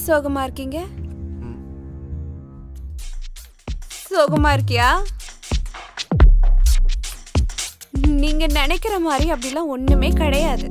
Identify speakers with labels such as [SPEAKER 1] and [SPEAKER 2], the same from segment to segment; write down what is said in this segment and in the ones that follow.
[SPEAKER 1] சோகமா இருக்கீங்க? சோகமா இருக்கியா? நீங்க நினைக்கிற மாதிரி அப்படிலாம் ஒண்ணுமே கிடையாது.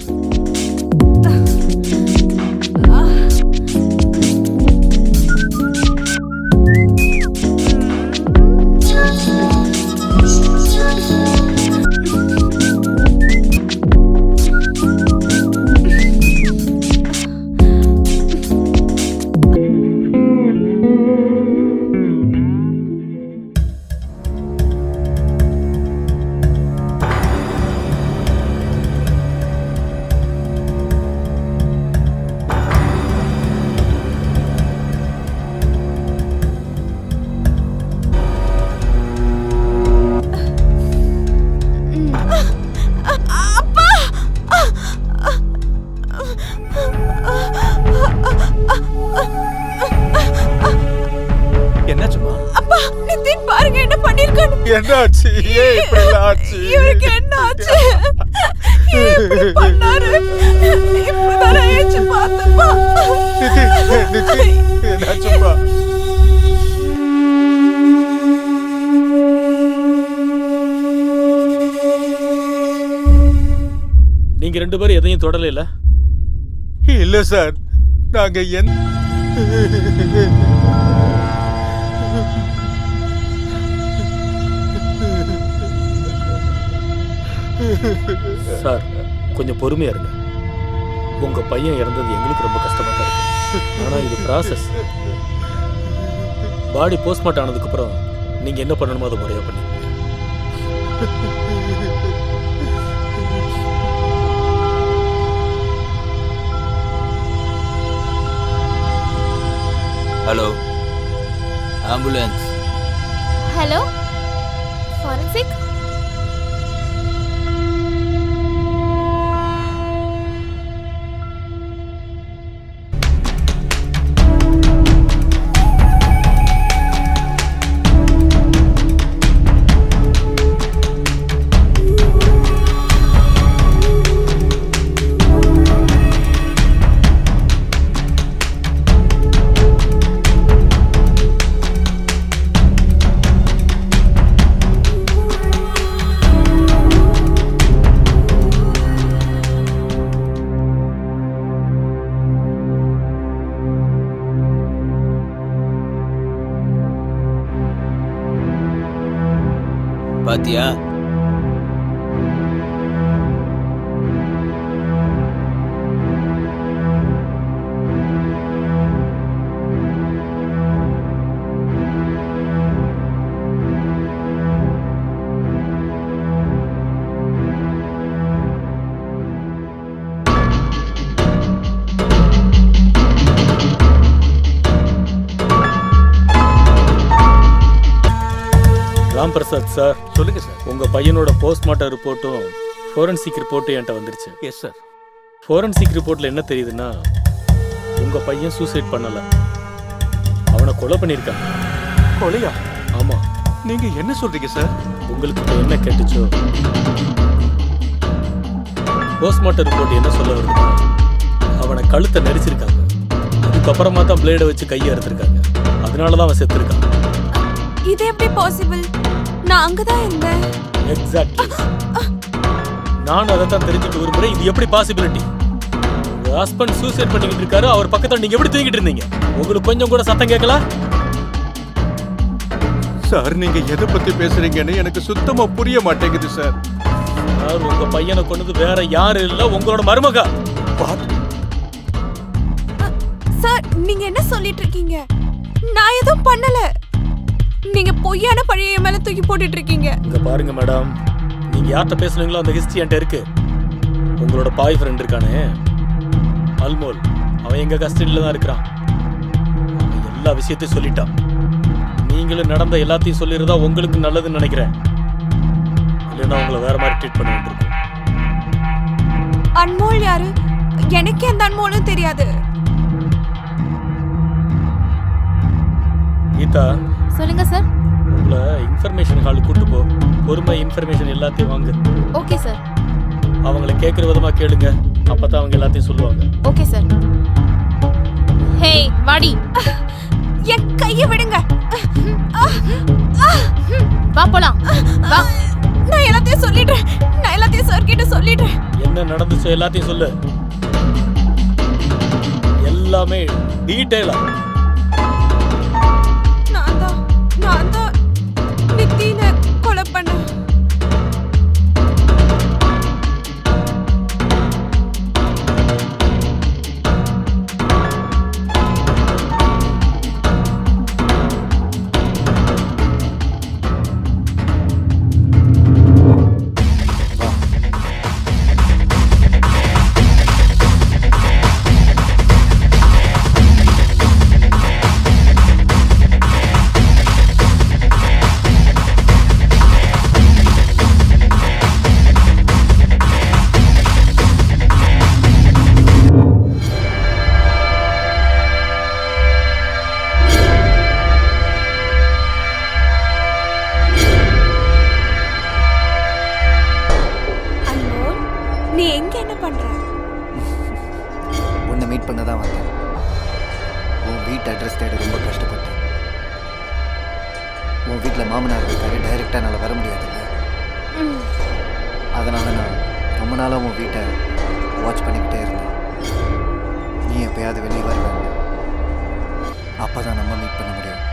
[SPEAKER 2] என்னாச்சுமா?
[SPEAKER 1] அப்பா, நிதின் பாருங்க என்ன பண்ணிருக்கானு.
[SPEAKER 2] என்னாச்சு? ஏன் இப்படி ஆச்சு?
[SPEAKER 1] இவருக்கு என்ன ஆச்சு? இப்படி பண்ணாரு. இப்பதான் ஏச்சு பார்த்தப்பா.
[SPEAKER 2] என்னாச்சுமா?
[SPEAKER 3] நீங்க ரெண்டு பேரும் எதையும் தொடல இல்ல?
[SPEAKER 2] இல்ல சார், நாங்க
[SPEAKER 3] சார் கொஞ்சம் பொறுமையா இருங்க. உங்க பையன் இறந்தது எங்களுக்கு ரொம்ப கஷ்டமா தான் இருக்கு. ஆனா இது ப்ராசஸ். பாடி போஸ்ட்மார்ட்டம் ஆனதுக்கு அப்புறம் நீங்க என்ன பண்ணணுமோ அதை முறையா பண்ணி.
[SPEAKER 4] Hello, ambulance.
[SPEAKER 1] Hello, forensic.
[SPEAKER 4] பாத்தியா?
[SPEAKER 3] ராம் பிரசாத் சார்.
[SPEAKER 2] சொல்லுங்க சார்.
[SPEAKER 3] உங்க பையனோட போஸ்ட்மார்ட்டம் ரிப்போர்ட்டும் ஃபோரன்சிக் ரிப்போர்ட்டும் என்கிட்ட வந்துருச்சு.
[SPEAKER 2] Yes sir.
[SPEAKER 3] ஃபோரன்சிக் ரிப்போர்ட்ல என்ன தெரியுதுன்னா, உங்க பையன் சூசைட் பண்ணல, அவனை கொலை பண்ணியிருக்காங்க.
[SPEAKER 2] கொலையா?
[SPEAKER 3] ஆமா.
[SPEAKER 2] நீங்க என்ன சொல்றீங்க சார்?
[SPEAKER 3] உங்களுக்கு இப்போ என்ன கேட்டுச்சோ, போஸ்ட்மார்ட்டம் ரிப்போர்ட் என்ன சொல்ல வருதுன்னா, அவனை கழுத்தை நெரிச்சிருக்காங்க. அதுக்கப்புறமா தான் பிளேடை வச்சு கையை அறுத்திருக்காங்க. அதனாலதான் அவன் செத்துருக்கான்.
[SPEAKER 1] இது எப்படி பாசிபிள்? நான் அங்கதான் இருந்தேன்.
[SPEAKER 3] எக்ஸாக்ட்லி. நான் அதை தான் தெரிஞ்சுட்டு ஒரு முறை இது எப்படி பாசிபிலிட்டி? உங்க ஹஸ்பண்ட் சூசைட் பண்ணிக்கிட்டு இருக்காரு, அவர் பக்கத்துல நீங்க எப்படி தூங்கிட்டு இருந்தீங்க? உங்களுக்கு கொஞ்சம் கூட சத்தம் கேட்கல?
[SPEAKER 2] சார், நீங்க எதை பத்தி பேசுறீங்கன்னு எனக்கு சுத்தமா புரிய மாட்டேங்குது சார்.
[SPEAKER 3] சார், உங்க பையனை கொண்டது வேற யாரும் இல்ல, உங்களோட மருமக.
[SPEAKER 1] சார், நீங்க என்ன சொல்லிட்டு இருக்கீங்க? நான் எதுவும் பண்ணல. நீங்க பொய்யான பழிய மேல தூக்கி போட்டுட்டு இருக்கீங்க.
[SPEAKER 3] இங்க பாருங்க மேடம், நீங்க யார்கிட்ட பேசுனீங்களோ அந்த ஹிஸ்டரி என்கிட்ட இருக்கு. உங்களோட பாய் ஃப்ரெண்ட் இருக்கானே அல்மோல், அவன் எங்க கஸ்டடியில தான் இருக்கிறான். அவன் எல்லா விஷயத்தையும் சொல்லிட்டான். நீங்களும் நடந்த எல்லாத்தையும் சொல்லிருந்தா உங்களுக்கு நல்லதுன்னு நினைக்கிறேன். இல்லைன்னா உங்களை வேற மாதிரி ட்ரீட் பண்ண வேண்டியிருக்கும்.
[SPEAKER 1] அன்மோல் யாரு? எனக்கு எந்த அன்மோலும் தெரியாது.
[SPEAKER 3] கீதா,
[SPEAKER 5] சொல்லுங்க சார்.
[SPEAKER 3] உங்களை இன்ஃபர்மேஷன் ஹாலுக்கு கூட்டு போ. பொறுமை இன்ஃபர்மேஷன் எல்லாத்தையும் வாங்க.
[SPEAKER 5] Okay sir.
[SPEAKER 3] அவங்கள கேட்குற விதமா கேளுங்க, அப்பதான் அவங்க எல்லாத்தையும் சொல்லுவாங்க.
[SPEAKER 5] Okay sir. ஹே வாடி,
[SPEAKER 1] என் கைய விடுங்க.
[SPEAKER 5] வா போலாம். வா.
[SPEAKER 1] நான் எல்லாத்தையும் சொல்லிடுறேன். நான் எல்லாத்தையும் சார் கிட்ட சொல்லிடுறேன்.
[SPEAKER 3] என்ன நடந்துச்சோ எல்லாத்தையும் சொல்லு. எல்லாமே டீடைலா.
[SPEAKER 1] நான் தான் நித்தின கொலை பண்ணேன். நீ எங்க என்ன பண்ற?
[SPEAKER 6] உன்னை மீட் பண்ண தான் வந்தேன். உன் வீட்டு அட்ரஸ் தேட ரொம்ப கஷ்டப்பட்டேன். உன் வீட்டில் மாமனார் இருக்காரு, டைரெக்டாக என்னால் வர முடியாதுல்ல. அதனால நான் ரொம்ப நாளாக உன் வீட்டை வாட்ச் பண்ணிக்கிட்டே இருந்தேன். நீ எப்பயாவது வெளியே வருவேன், அப்போ தான் நம்ம மீட் பண்ண முடியும்.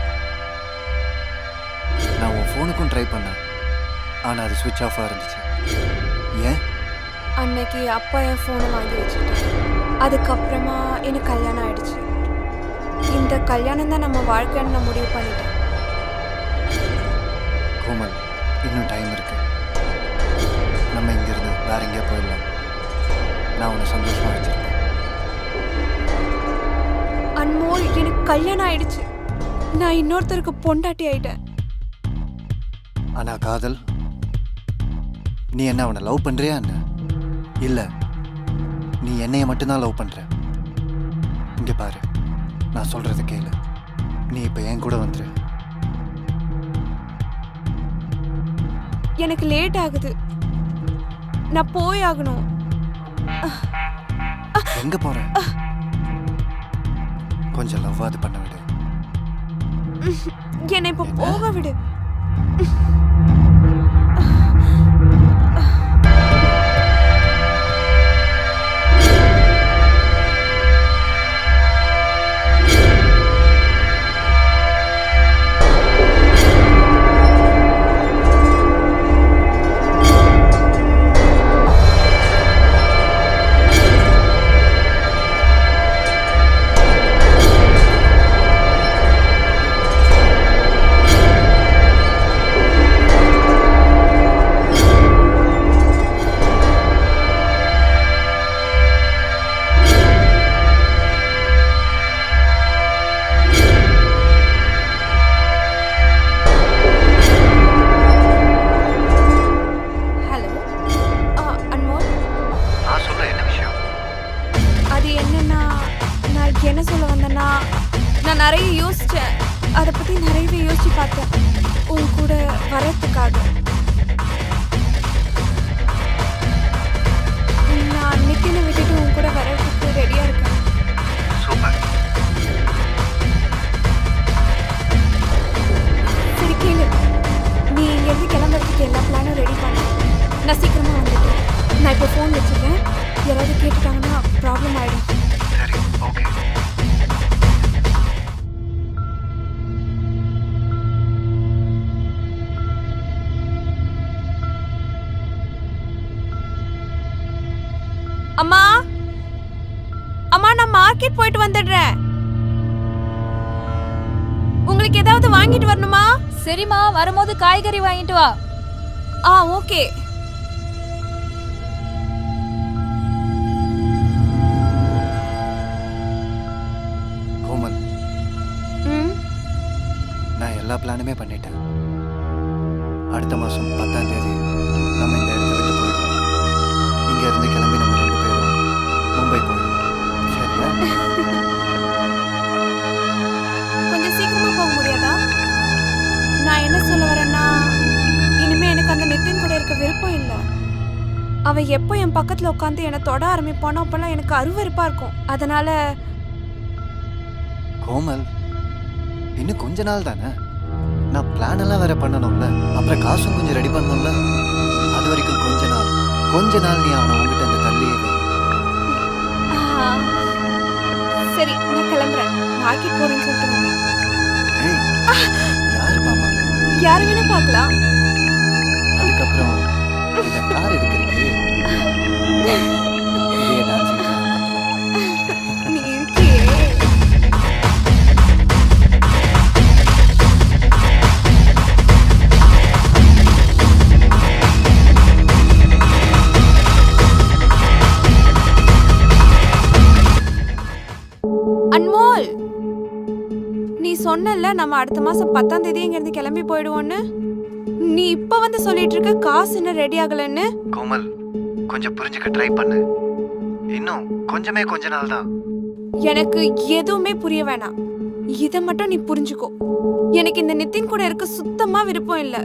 [SPEAKER 6] நான் உன் ஃபோனுக்கும் ட்ரை பண்ணேன், ஆனால் அது சுவிட்ச் ஆஃபாக இருந்துச்சு. ஏன்?
[SPEAKER 1] அன்னைக்கு அப்பா என் ஃபோனை வாங்கி வச்சுட்டேன். அதுக்கப்புறமா எனக்கு கல்யாணம் ஆயிடுச்சு. இந்த கல்யாணம் தான் நம்ம வாழ்க்கைன்னு நான் முடிவு பண்ணிட்டேன்.
[SPEAKER 6] கோமல், இன்னும் டைம் இருக்கு. நம்ம இங்கிருந்து வேற எங்கேயா போயிடலாம். நான் உன்னை சந்தோஷமா வச்சிருக்கேன்.
[SPEAKER 1] அன்மோல், எனக்கு கல்யாணம் ஆயிடுச்சு. நான் இன்னொருத்தருக்கு பொண்டாட்டி ஆயிட்டேன்.
[SPEAKER 6] ஆனா காதல், நீ என்ன அவனை லவ் பண்றியா என்ன? இல்ல, நீ என்னைய மட்டும்தான் லவ் பண்ற. இங்க பாரு, நான் சொல்றத கேளு. நீ இப்ப என் கூட வந்துரு.
[SPEAKER 1] எனக்கு லேட் ஆகுது. நான் போய் ஆகணும்.
[SPEAKER 6] எங்க போற? கொஞ்சம் லவ்வாது பண்ண விடு.
[SPEAKER 1] என்னை இப்ப போக விடு. என்ன சொல்ல வந்தேன்னா, நான் நிறைய யோசிச்சேன். அதை பற்றி நிறையவே யோசிச்சு பார்த்தேன் உன் கூட வரத்துக்காக. நான் நித்தினை விட்டுட்டு உன் கூட வரதுக்கு ரெடியாக இருக்கேன். சரி கேளு, நீ இங்கேருந்து கிளம்புறதுக்கு எல்லா பிளானும் ரெடி பண்ண. நான் சீக்கிரமாக வந்துட்டேன். நான் இப்போ ஃபோன் வச்சுருக்கேன். யாராவது கேட்டுட்டாங்கன்னா ப்ராப்ளம் ஆகிடும்.
[SPEAKER 6] சரி, ஓகே.
[SPEAKER 1] அம்மா, அம்மா, நான் மார்க்கெட் போயிட்டு வந்துடுறேன். உங்களுக்கு ஏதாவது வாங்கிட்டு வரணுமா?
[SPEAKER 5] சரிம்மா, வரும்போது காய்கறி வாங்கிட்டு வா.
[SPEAKER 1] ஓகே.
[SPEAKER 6] கோமல், நான் எல்லா பிளானுமே பண்ணிட்டேன். அடுத்த மாதம் 10ஆம் தேதி நம்ம இந்த இடத்த விட்டு போயிடுவோம். இங்க இருந்து கிளம்பி நம்ம 2 பேரும் மும்பை போயிடுவோம். சரியா?
[SPEAKER 1] கொஞ்சம் சீக்கிரமா போக முடியாதா? நான் என்ன சொல்ல வரேன்னா, இனிமே எனக்கு அந்த நித்தின் கூட இருக்க விருப்பம் இல்லை. அவன் எப்போ என் பக்கத்துல உட்காந்து என்னை தொட ஆரம்பிப்பானோ அப்பெல்லாம் எனக்கு அருவருப்பா இருக்கும். அதனால
[SPEAKER 6] கோமல் இன்னும் கொஞ்ச நாள் தானே. நான் பிளான் எல்லாம் வேற பண்ணணும்ல, அப்புறம் காசும் கொஞ்சம் ரெடி பண்ணணும்ல. அது வரைக்கும் கொஞ்ச நாள் நீ அவனை உங்ககிட்ட அந்த தள்ளியே வை.
[SPEAKER 1] சரி நான் கிளம்புறேன். மார்க்கெட் போறேன்னு சொல்லிட்டு வந்தேன்.
[SPEAKER 6] ஏய், யாரு பாப்பா?
[SPEAKER 1] யாரு வேணா பார்க்கலாம்.
[SPEAKER 6] அதுக்கப்புறம் இந்த கார் எதுக்கு இருக்கு? இதே dancing car மாத்தலாம்.
[SPEAKER 1] நீ இருக்கியே. அன்மோல், நீ சொன்னல நம்ம அடுத்த மாசம் 10ஆம் தேதி இங்க இருந்து கிளம்பி போயிடுவோன்னு. நீ இப்ப வந்து சொல்லிட்டு இருக்க காசு இன்னும் ரெடி ஆகலன்னு.
[SPEAKER 6] கோமல், கொஞ்சம் புரிஞ்சுக்க ட்ரை பண்ணு. இன்னும் கொஞ்ச நாள் தான்.
[SPEAKER 1] எனக்கு எதுவுமே புரிய வேணாம். இத மட்டும் நீ புரிஞ்சுக்கோ. எனக்கு இந்த நிதின் கூட இருக்க சுத்தமா விருப்பம் இல்ல.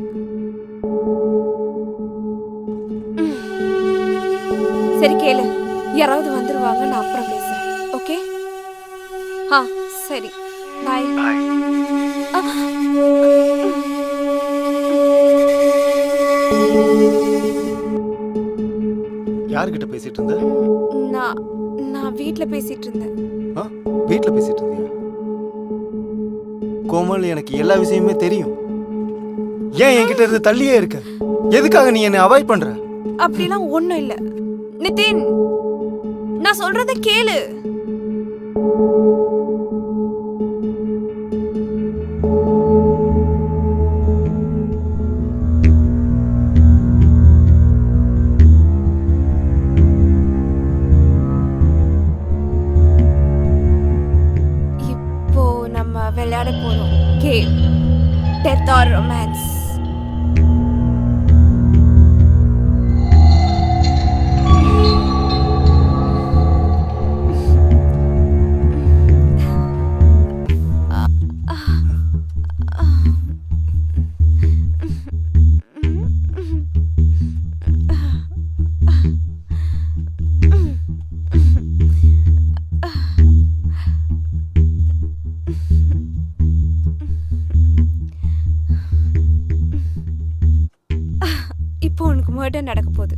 [SPEAKER 1] சரி கேளு, யாராவது வந்துருவாங்க, நான் அப்புறம் பேசுறேன். ஓகே? சரி, பாய்.
[SPEAKER 7] யார்கிட்ட பேசிட்டு இருந்த?
[SPEAKER 1] நான் வீட்ல பேசிட்டு இருந்தேன்.
[SPEAKER 7] வீட்ல பேசிட்டு இருந்தியா? கோமல், எனக்கு எல்லா விஷயமே தெரியும். ஏன் என்கிட்ட இருந்து தள்ளியே இருக்க? எதுக்காக நீ என்னை அவாய்ட் பண்ற?
[SPEAKER 1] அப்படிலாம் ஒண்ணும் இல்ல நிதின், நான் சொல்றத கேளு. இப்போ நம்ம விளையாட போறோம் கேம், டெத் ஆர் ரொமான்ஸ். இப்போ உனக்கு மர்டர் நடக்க போகுது.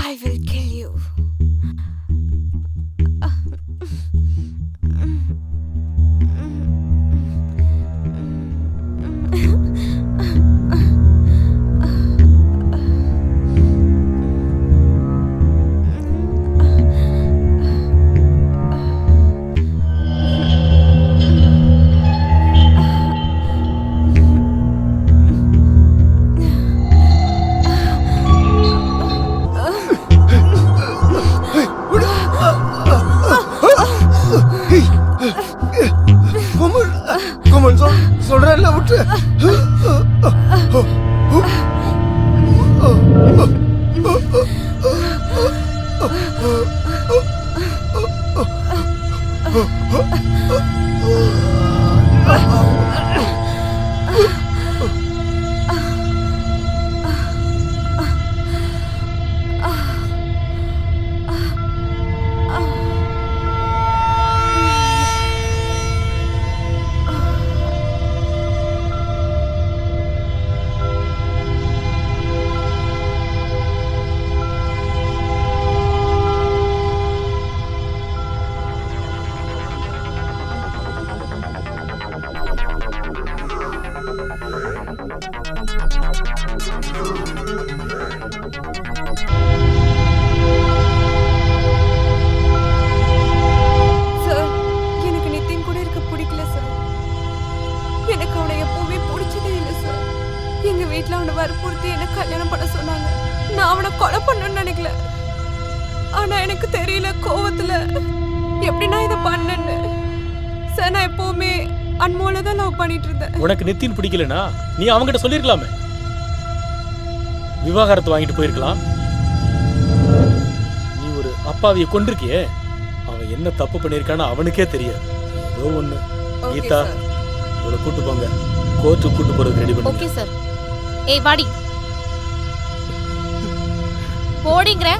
[SPEAKER 1] I will kill you.
[SPEAKER 7] Komal, சொல்றேன்ல, விட்டு.
[SPEAKER 1] சார், எனக்கு நிதின் கூட இருக்க பிடிக்கல சார். எனக்கு அவனை எப்பவுமே பிடிச்சதே இல்லை சார். எங்க வீட்டுல அவனை வற்புறுத்தி என்ன கல்யாணம் பண்ண சொன்னாங்க. நான் அவனை கொலை பண்ணணும்னு நினைக்கல. ஆனா எனக்கு தெரியல, கோவத்துல எப்படி நான் இதை பண்ணேன்னு. சார், நான் எப்பவுமே அன்மோல தான் லவ் பண்ணிட்டு இருந்தேன்.
[SPEAKER 3] உனக்கு நித்தின் பிடிக்கலனா நீ அவங்ககிட்ட சொல்லிருக்கலாமே. விவாகரத்து வாங்கிட்டு போயிருக்கலாம். நீ ஒரு அப்பாவியை கொண்டிருக்கியே, அவன் என்ன தப்பு பண்ணியிருக்கான்னு அவனுக்கே தெரியாது. ஏதோ ஒண்ணு.
[SPEAKER 1] Okay,
[SPEAKER 3] Geetha,
[SPEAKER 1] sir.
[SPEAKER 3] இவளை கூட்டு போங்க கோர்ட்டுக்கு கூட்டு போறதுக்கு ரெடி பண்ணுங்க
[SPEAKER 5] ஓகே சார். ஏய் வாடி போடிங்கற